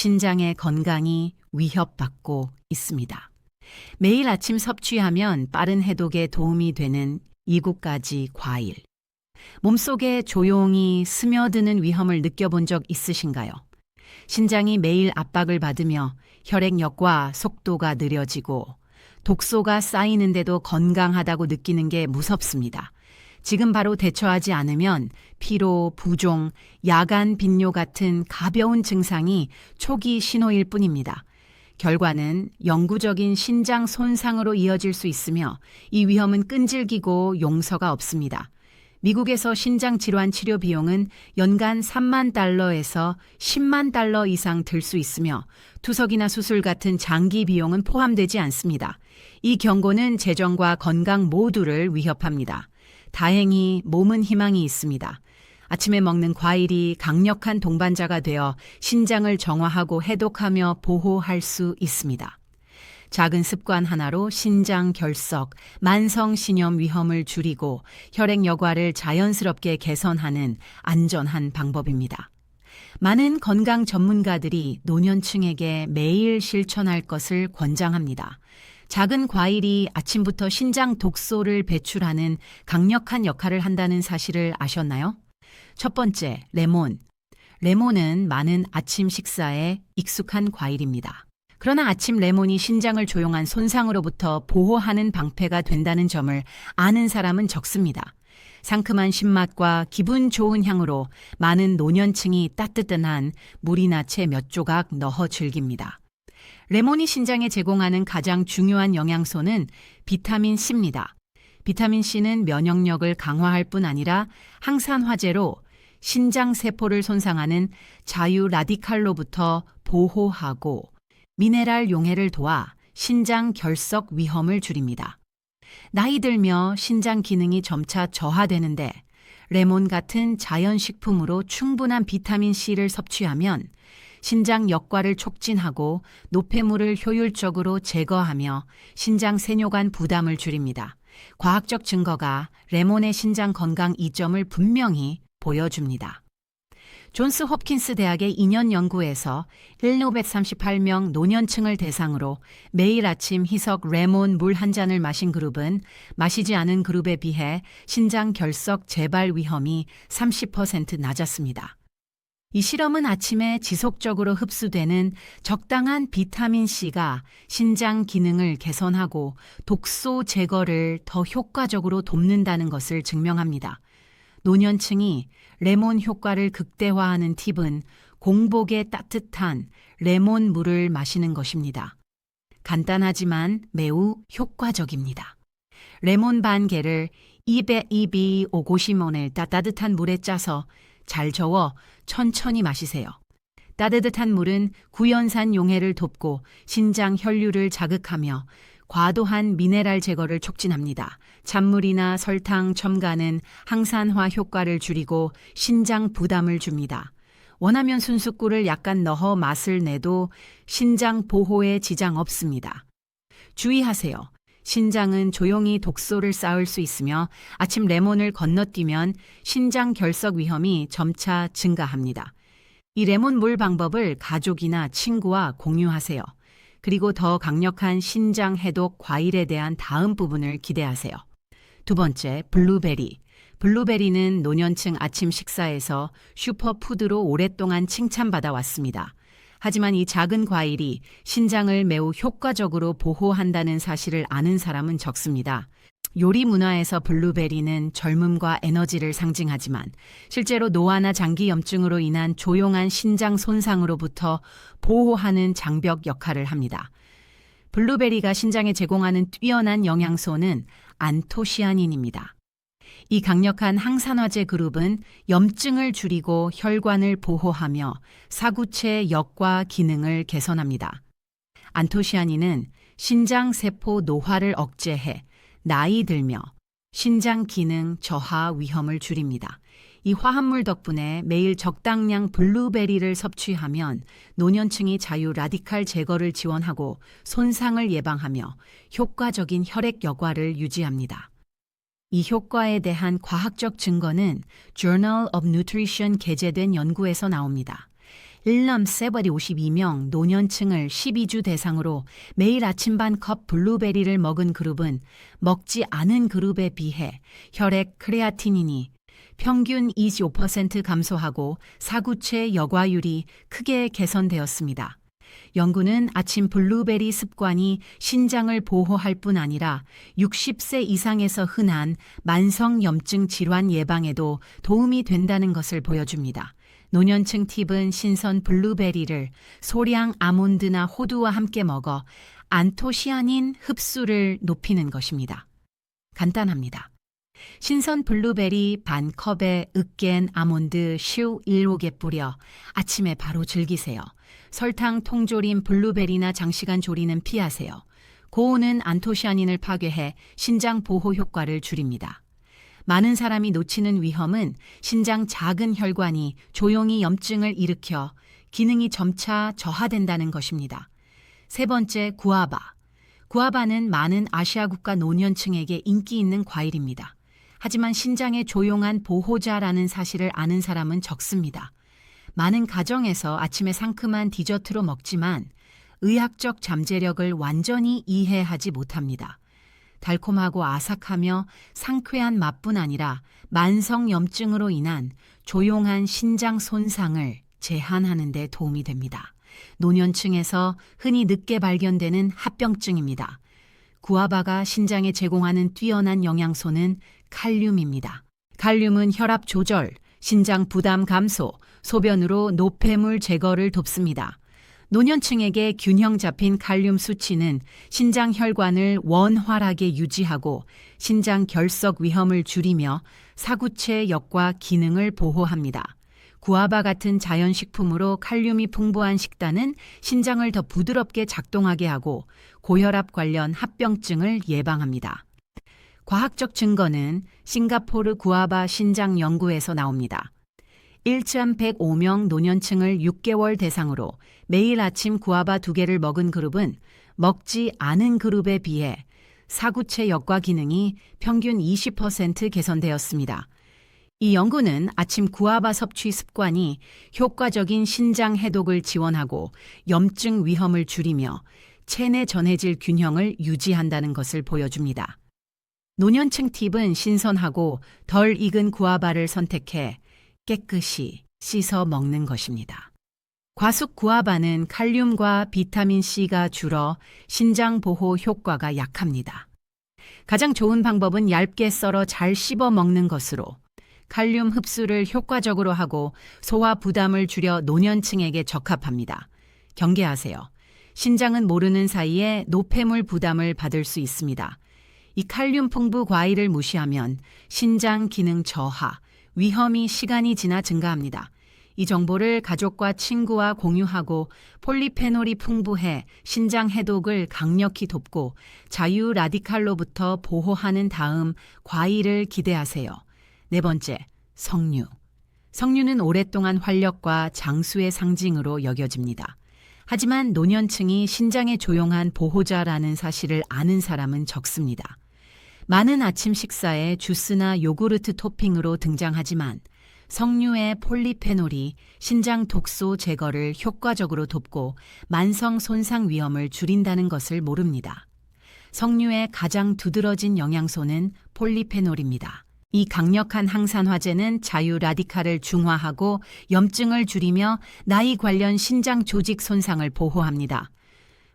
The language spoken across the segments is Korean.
신장의 건강이 위협받고 있습니다. 매일 아침 섭취하면 빠른 해독에 도움이 되는 7가지 과일. 몸속에 조용히 스며드는 위험을 느껴본 적 있으신가요? 신장이 매일 압박을 받으며 혈액력과 속도가 느려지고 독소가 쌓이는데도 건강하다고 느끼는 게 무섭습니다. 지금 바로 대처하지 않으면 피로, 부종, 야간 빈뇨 같은 가벼운 증상이 초기 신호일 뿐입니다. 결과는 영구적인 신장 손상으로 이어질 수 있으며 이 위험은 끈질기고 용서가 없습니다. 미국에서 신장 질환 치료 비용은 연간 3만 달러에서 10만 달러 이상 들 수 있으며 투석이나 수술 같은 장기 비용은 포함되지 않습니다. 이 경고는 재정과 건강 모두를 위협합니다. 다행히 몸은 희망이 있습니다. 아침에 먹는 과일이 강력한 동반자가 되어 신장을 정화하고 해독하며 보호할 수 있습니다. 작은 습관 하나로 신장 결석, 만성 신염 위험을 줄이고 혈액 여과를 자연스럽게 개선하는 안전한 방법입니다. 많은 건강 전문가들이 노년층에게 매일 실천할 것을 권장합니다. 작은 과일이 아침부터 신장 독소를 배출하는 강력한 역할을 한다는 사실을 아셨나요? 첫 번째, 레몬. 레몬은 많은 아침 식사에 익숙한 과일입니다. 그러나 아침 레몬이 신장을 조용한 손상으로부터 보호하는 방패가 된다는 점을 아는 사람은 적습니다. 상큼한 신맛과 기분 좋은 향으로 많은 노년층이 따뜻한 물이나 채 몇 조각 넣어 즐깁니다. 레몬이 신장에 제공하는 가장 중요한 영양소는 비타민 C입니다. 비타민 C는 면역력을 강화할 뿐 아니라 항산화제로 신장 세포를 손상하는 자유 라디칼로부터 보호하고 미네랄 용해를 도와 신장 결석 위험을 줄입니다. 나이 들며 신장 기능이 점차 저하되는데 레몬 같은 자연식품으로 충분한 비타민 C를 섭취하면 신장 역과를 촉진하고 노폐물을 효율적으로 제거하며 신장 세뇨간 부담을 줄입니다. 과학적 증거가 레몬의 신장 건강 이점을 분명히 보여줍니다. 존스 홉킨스 대학의 2년 연구에서 1,538명 노년층을 대상으로 매일 아침 희석 레몬 물 한 잔을 마신 그룹은 마시지 않은 그룹에 비해 신장 결석 재발 위험이 30% 낮았습니다. 이 실험은 아침에 지속적으로 흡수되는 적당한 비타민 C가 신장 기능을 개선하고 독소 제거를 더 효과적으로 돕는다는 것을 증명합니다. 노년층이 레몬 효과를 극대화하는 팁은 공복에 따뜻한 레몬 물을 마시는 것입니다. 간단하지만 매우 효과적입니다. 레몬 반 개를 입에 오고 시몬을 따뜻한 물에 짜서 잘 저어 천천히 마시세요. 따뜻한 물은 구연산 용해를 돕고 신장 혈류를 자극하며 과도한 미네랄 제거를 촉진합니다. 찬물이나 설탕, 첨가는 항산화 효과를 줄이고 신장 부담을 줍니다. 원하면 순숫꿀을 약간 넣어 맛을 내도 신장 보호에 지장 없습니다. 주의하세요. 신장은 조용히 독소를 쌓을 수 있으며 아침 레몬을 건너뛰면 신장 결석 위험이 점차 증가합니다. 이 레몬 물 방법을 가족이나 친구와 공유하세요. 그리고 더 강력한 신장 해독 과일에 대한 다음 부분을 기대하세요. 두 번째, 블루베리. 블루베리는 노년층 아침 식사에서 슈퍼푸드로 오랫동안 칭찬받아 왔습니다. 하지만 이 작은 과일이 신장을 매우 효과적으로 보호한다는 사실을 아는 사람은 적습니다. 요리 문화에서 블루베리는 젊음과 에너지를 상징하지만 실제로 노화나 장기염증으로 인한 조용한 신장 손상으로부터 보호하는 장벽 역할을 합니다. 블루베리가 신장에 제공하는 뛰어난 영양소는 안토시아닌입니다. 이 강력한 항산화제 그룹은 염증을 줄이고 혈관을 보호하며 사구체 역과 기능을 개선합니다. 안토시아닌은 신장 세포 노화를 억제해 나이 들며 신장 기능 저하 위험을 줄입니다. 이 화합물 덕분에 매일 적당량 블루베리를 섭취하면 노년층이 자유 라디칼 제거를 지원하고 손상을 예방하며 효과적인 혈액 여과를 유지합니다. 이 효과에 대한 과학적 증거는 Journal of Nutrition 게재된 연구에서 나옵니다. 일남 세버리 52명 노년층을 12주 대상으로 매일 아침 반 컵 블루베리를 먹은 그룹은 먹지 않은 그룹에 비해 혈액 크레아티닌이 평균 25% 감소하고 사구체 여과율이 크게 개선되었습니다. 연구는 아침 블루베리 습관이 신장을 보호할 뿐 아니라 60세 이상에서 흔한 만성염증 질환 예방에도 도움이 된다는 것을 보여줍니다. 노년층 팁은 신선 블루베리를 소량 아몬드나 호두와 함께 먹어 안토시아닌 흡수를 높이는 것입니다. 간단합니다. 신선 블루베리 반 컵에 으깬 아몬드 슈 7개 뿌려 아침에 바로 즐기세요. 설탕 통조림 블루베리나 장시간 조리는 피하세요. 고온은 안토시아닌을 파괴해 신장 보호 효과를 줄입니다. 많은 사람이 놓치는 위험은 신장 작은 혈관이 조용히 염증을 일으켜 기능이 점차 저하된다는 것입니다. 세 번째, 구아바. 구아바는 많은 아시아 국가 노년층에게 인기 있는 과일입니다. 하지만 신장의 조용한 보호자라는 사실을 아는 사람은 적습니다. 많은 가정에서 아침에 상큼한 디저트로 먹지만 의학적 잠재력을 완전히 이해하지 못합니다. 달콤하고 아삭하며 상쾌한 맛뿐 아니라 만성염증으로 인한 조용한 신장 손상을 제한하는 데 도움이 됩니다. 노년층에서 흔히 늦게 발견되는 합병증입니다. 구아바가 신장에 제공하는 뛰어난 영양소는 칼륨입니다. 칼륨은 혈압 조절, 신장 부담 감소, 소변으로 노폐물 제거를 돕습니다. 노년층에게 균형 잡힌 칼륨 수치는 신장 혈관을 원활하게 유지하고 신장 결석 위험을 줄이며 사구체 역과 기능을 보호합니다. 구아바 같은 자연식품으로 칼륨이 풍부한 식단은 신장을 더 부드럽게 작동하게 하고 고혈압 관련 합병증을 예방합니다. 과학적 증거는 싱가포르 구아바 신장 연구에서 나옵니다. 1,105명 노년층을 6개월 대상으로 매일 아침 구아바 2개를 먹은 그룹은 먹지 않은 그룹에 비해 사구체 역과 기능이 평균 20% 개선되었습니다. 이 연구는 아침 구아바 섭취 습관이 효과적인 신장 해독을 지원하고 염증 위험을 줄이며 체내 전해질 균형을 유지한다는 것을 보여줍니다. 노년층 팁은 신선하고 덜 익은 구아바를 선택해 깨끗이 씻어 먹는 것입니다. 과숙 구아바는 칼륨과 비타민C가 줄어 신장 보호 효과가 약합니다. 가장 좋은 방법은 얇게 썰어 잘 씹어 먹는 것으로 칼륨 흡수를 효과적으로 하고 소화 부담을 줄여 노년층에게 적합합니다. 경계하세요. 신장은 모르는 사이에 노폐물 부담을 받을 수 있습니다. 이 칼륨 풍부 과일을 무시하면 신장 기능 저하, 위험이 시간이 지나 증가합니다. 이 정보를 가족과 친구와 공유하고 폴리페놀이 풍부해 신장 해독을 강력히 돕고 자유 라디칼로부터 보호하는 다음 과일을 기대하세요. 네 번째, 석류. 석류는 오랫동안 활력과 장수의 상징으로 여겨집니다. 하지만 노년층이 신장의 조용한 보호자라는 사실을 아는 사람은 적습니다. 많은 아침 식사에 주스나 요구르트 토핑으로 등장하지만 석류의 폴리페놀이 신장 독소 제거를 효과적으로 돕고 만성 손상 위험을 줄인다는 것을 모릅니다. 석류의 가장 두드러진 영양소는 폴리페놀입니다. 이 강력한 항산화제는 자유 라디칼을 중화하고 염증을 줄이며 나이 관련 신장 조직 손상을 보호합니다.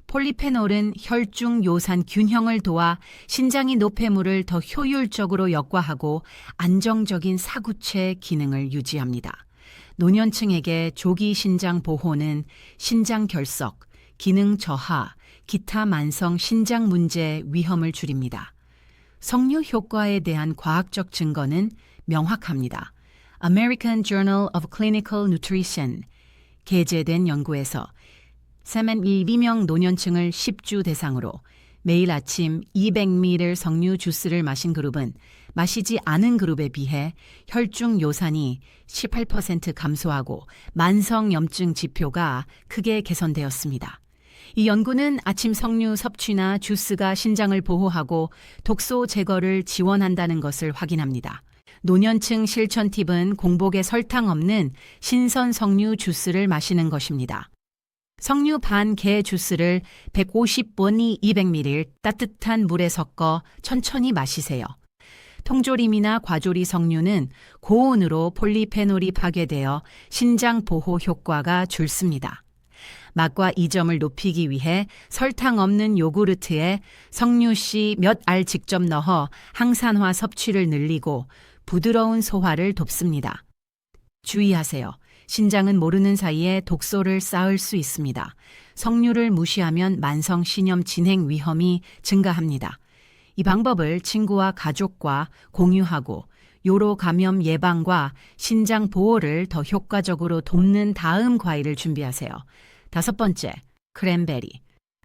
폴리페놀은 혈중 요산 균형을 도와 신장의 노폐물을 더 효율적으로 역과하고 안정적인 사구체 기능을 유지합니다. 노년층에게 조기 신장 보호는 신장 결석, 기능 저하, 기타 만성 신장 문제 위험을 줄입니다. 석류 효과에 대한 과학적 증거는 명확합니다. American Journal of Clinical Nutrition 게재된 연구에서 32명 노년층을 10주 대상으로 매일 아침 200ml 석류 주스를 마신 그룹은 마시지 않은 그룹에 비해 혈중 요산이 18% 감소하고 만성염증 지표가 크게 개선되었습니다. 이 연구는 아침 석류 섭취나 주스가 신장을 보호하고 독소 제거를 지원한다는 것을 확인합니다. 노년층 실천 팁은 공복에 설탕 없는 신선 석류 주스를 마시는 것입니다. 석류 반 개 주스를 150번이 200ml 따뜻한 물에 섞어 천천히 마시세요. 통조림이나 과조리 석류는 고온으로 폴리페놀이 파괴되어 신장 보호 효과가 줄습니다. 맛과 이점을 높이기 위해 설탕 없는 요구르트에 석류씨 몇 알 직접 넣어 항산화 섭취를 늘리고 부드러운 소화를 돕습니다. 주의하세요. 신장은 모르는 사이에 독소를 쌓을 수 있습니다. 석류를 무시하면 만성 신염 진행 위험이 증가합니다. 이 방법을 친구와 가족과 공유하고 요로 감염 예방과 신장 보호를 더 효과적으로 돕는 다음 과일을 준비하세요. 5번째, 크랜베리.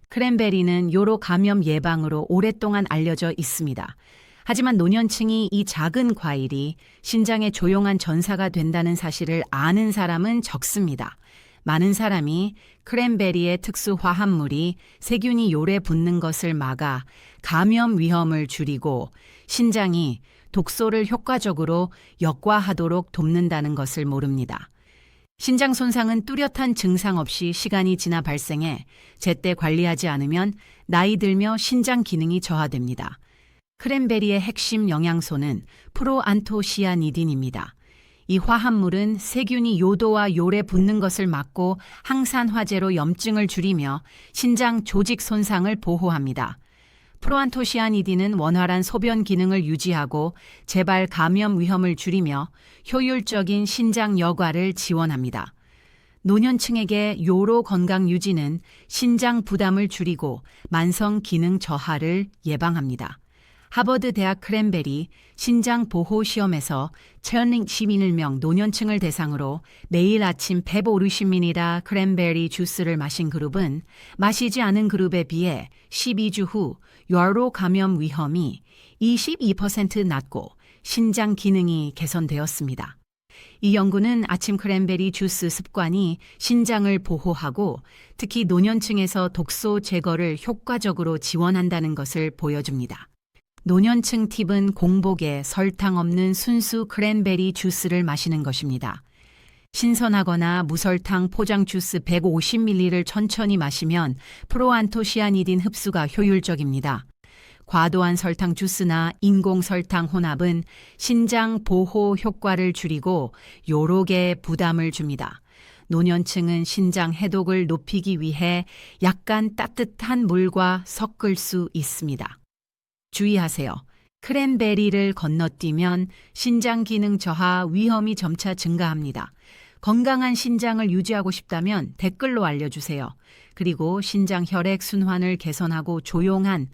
크랜베리는 요로 감염 예방으로 오랫동안 알려져 있습니다. 하지만 노년층이 이 작은 과일이 신장에 조용한 전사가 된다는 사실을 아는 사람은 적습니다. 많은 사람이 크랜베리의 특수 화합물이 세균이 요래 붙는 것을 막아 감염 위험을 줄이고 신장이 독소를 효과적으로 역과하도록 돕는다는 것을 모릅니다. 신장 손상은 뚜렷한 증상 없이 시간이 지나 발생해 제때 관리하지 않으면 나이 들며 신장 기능이 저하됩니다. 크랜베리의 핵심 영양소는 프로안토시아니딘입니다. 이 화합물은 세균이 요도와 요래 붙는 것을 막고 항산화제로 염증을 줄이며 신장 조직 손상을 보호합니다. 프로안토시아니딘은 원활한 소변 기능을 유지하고 재발 감염 위험을 줄이며 효율적인 신장 여과를 지원합니다. 노년층에게 요로 건강 유지는 신장 부담을 줄이고 만성 기능 저하를 예방합니다. 하버드 대학 크랜베리 신장 보호 시험에서 1,011명 노년층을 대상으로 매일 아침 150ml 크랜베리 주스를 마신 그룹은 마시지 않은 그룹에 비해 12주 후 요로 감염 위험이 22% 낮고 신장 기능이 개선되었습니다. 이 연구는 아침 크랜베리 주스 습관이 신장을 보호하고 특히 노년층에서 독소 제거를 효과적으로 지원한다는 것을 보여줍니다. 노년층 팁은 공복에 설탕 없는 순수 크랜베리 주스를 마시는 것입니다. 신선하거나 무설탕 포장 주스 150ml를 천천히 마시면 프로안토시아니딘 흡수가 효율적입니다. 과도한 설탕 주스나 인공 설탕 혼합은 신장 보호 효과를 줄이고 요록에 부담을 줍니다. 노년층은 신장 해독을 높이기 위해 약간 따뜻한 물과 섞을 수 있습니다. 주의하세요. 크랜베리를 건너뛰면 신장 기능 저하 위험이 점차 증가합니다. 건강한 신장을 유지하고 싶다면 댓글로 알려주세요. 그리고 신장 혈액 순환을 개선하고 조용한